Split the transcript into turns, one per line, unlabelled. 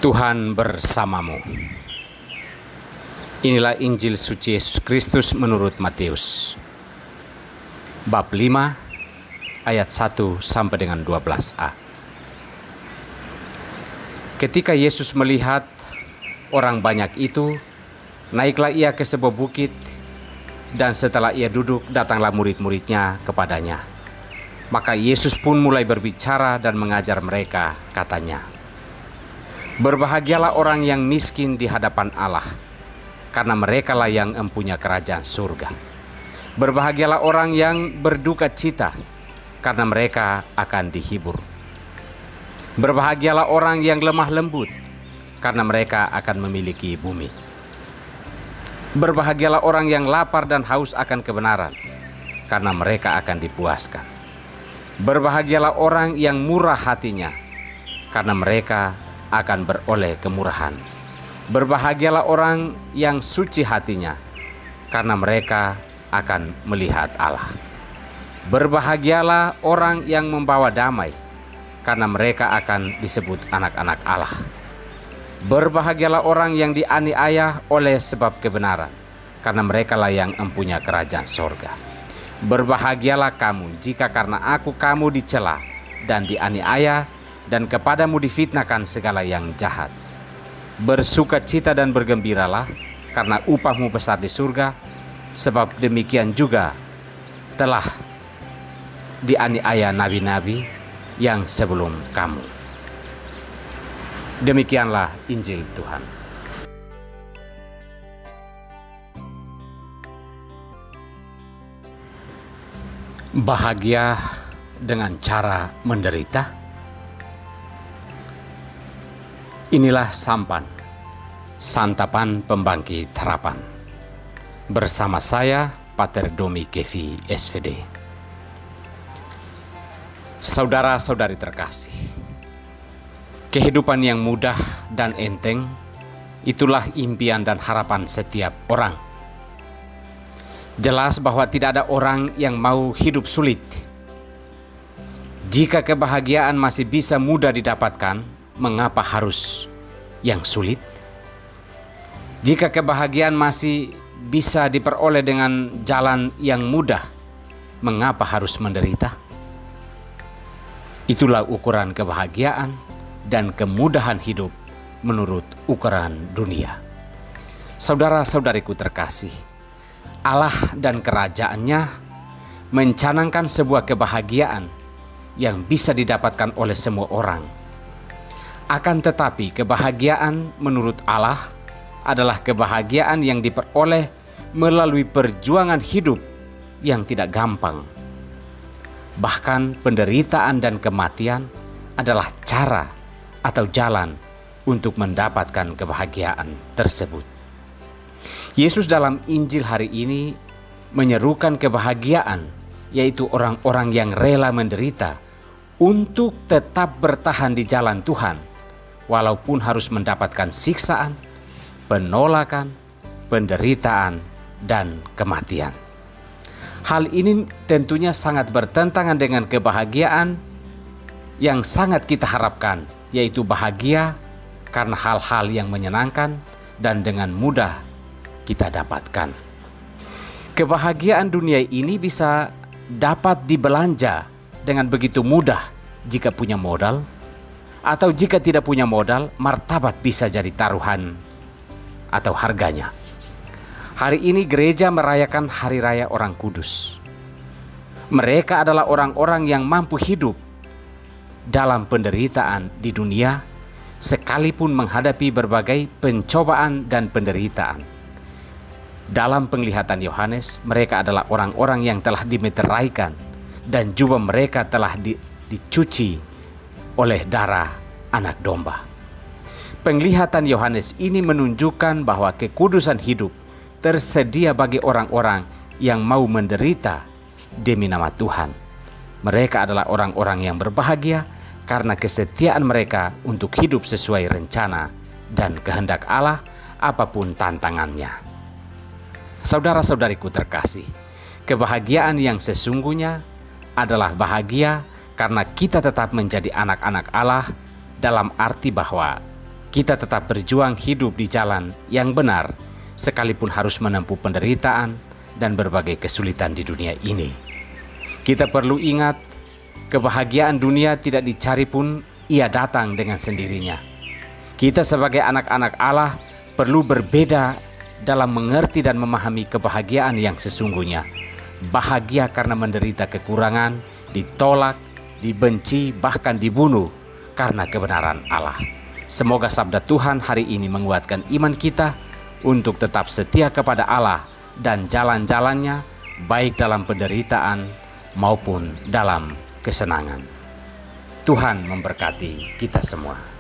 Tuhan bersamamu. Inilah Injil suci Yesus Kristus menurut Matius. Bab 5 ayat 1 sampai dengan 12a. Ketika Yesus melihat orang banyak itu, naiklah ia ke sebuah bukit, dan setelah ia duduk, datanglah murid-muridnya kepadanya. Maka Yesus pun mulai berbicara dan mengajar mereka, katanya, "Berbahagialah orang yang miskin di hadapan Allah, karena merekalah yang empunya kerajaan surga. Berbahagialah orang yang berduka cita, karena mereka akan dihibur. Berbahagialah orang yang lemah lembut, karena mereka akan memiliki bumi. Berbahagialah orang yang lapar dan haus akan kebenaran, karena mereka akan dipuaskan. Berbahagialah orang yang murah hatinya, karena mereka akan beroleh kemurahan. Berbahagialah orang yang suci hatinya, karena mereka akan melihat Allah. Berbahagialah orang yang membawa damai, karena mereka akan disebut anak-anak Allah. Berbahagialah orang yang dianiaya oleh sebab kebenaran, karena merekalah yang empunya kerajaan sorga. Berbahagialah kamu jika karena aku kamu dicela dan dianiaya, dan kepadamu difitnahkan segala yang jahat. Bersukacita dan bergembiralah, karena upahmu besar di surga, sebab demikian juga telah dianiaya nabi-nabi yang sebelum kamu." Demikianlah Injil Tuhan. Bahagia dengan cara menderita. Inilah sampan, santapan pembangkit harapan. Bersama saya, Pater Domi Kevi, SVD. Saudara-saudari terkasih, kehidupan yang mudah dan enteng, itulah impian dan harapan setiap orang. Jelas bahwa tidak ada orang yang mau hidup sulit. Jika kebahagiaan masih bisa mudah didapatkan, mengapa harus yang sulit? Jika kebahagiaan masih bisa diperoleh dengan jalan yang mudah, mengapa harus menderita? Itulah ukuran kebahagiaan dan kemudahan hidup menurut ukuran dunia. Saudara-saudariku terkasih, Allah dan kerajaannya mencanangkan sebuah kebahagiaan yang bisa didapatkan oleh semua orang. Akan tetapi kebahagiaan menurut Allah adalah kebahagiaan yang diperoleh melalui perjuangan hidup yang tidak gampang. Bahkan penderitaan dan kematian adalah cara atau jalan untuk mendapatkan kebahagiaan tersebut. Yesus dalam Injil hari ini menyerukan kebahagiaan, yaitu orang-orang yang rela menderita untuk tetap bertahan di jalan Tuhan, walaupun harus mendapatkan siksaan, penolakan, penderitaan, dan kematian. Hal ini tentunya sangat bertentangan dengan kebahagiaan yang sangat kita harapkan, yaitu bahagia karena hal-hal yang menyenangkan dan dengan mudah kita dapatkan. Kebahagiaan dunia ini bisa dapat dibelanja dengan begitu mudah jika punya modal, atau jika tidak punya modal, martabat bisa jadi taruhan atau harganya. Hari ini gereja merayakan Hari Raya Orang Kudus. Mereka adalah orang-orang yang mampu hidup dalam penderitaan di dunia, sekalipun menghadapi berbagai pencobaan dan penderitaan. Dalam penglihatan Yohanes, mereka adalah orang-orang yang telah dimeteraikan, dan jubah mereka telah dicuci oleh darah anak domba. Penglihatan Yohanes ini menunjukkan bahwa kekudusan hidup tersedia bagi orang-orang yang mau menderita demi nama Tuhan. Mereka adalah orang-orang yang berbahagia karena kesetiaan mereka untuk hidup sesuai rencana dan kehendak Allah, apapun tantangannya. Saudara-saudariku terkasih, kebahagiaan yang sesungguhnya adalah bahagia karena kita tetap menjadi anak-anak Allah, dalam arti bahwa kita tetap berjuang hidup di jalan yang benar, sekalipun harus menempuh penderitaan dan berbagai kesulitan di dunia ini. Kita perlu ingat, kebahagiaan dunia tidak dicari pun ia datang dengan sendirinya. Kita sebagai anak-anak Allah perlu berbeda dalam mengerti dan memahami kebahagiaan yang sesungguhnya. Bahagia karena menderita kekurangan, ditolak, dibenci, bahkan dibunuh karena kebenaran Allah. Semoga sabda Tuhan hari ini menguatkan iman kita untuk tetap setia kepada Allah dan jalan-jalannya, baik dalam penderitaan maupun dalam kesenangan. Tuhan memberkati kita semua.